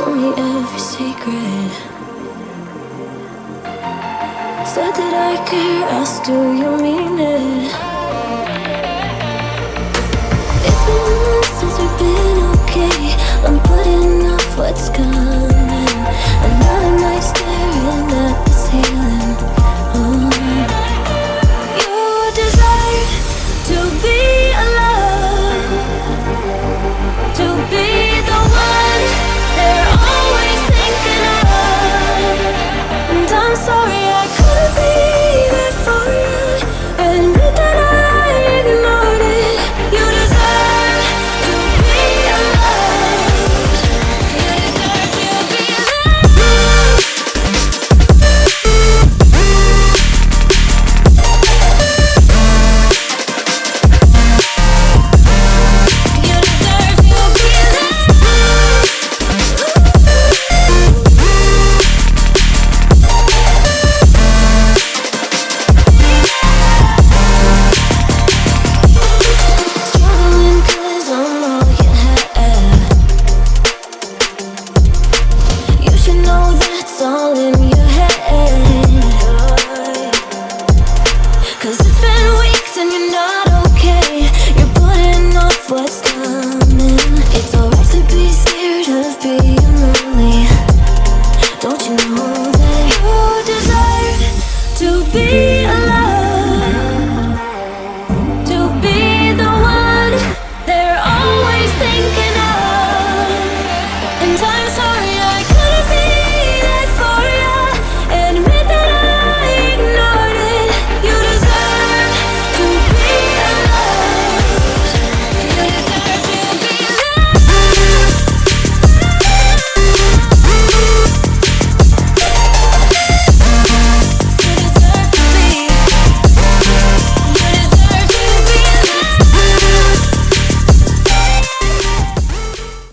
told me every secret. Said that I care, asked do you mean it? It's been months since we've been okay. I'm putting off what's coming.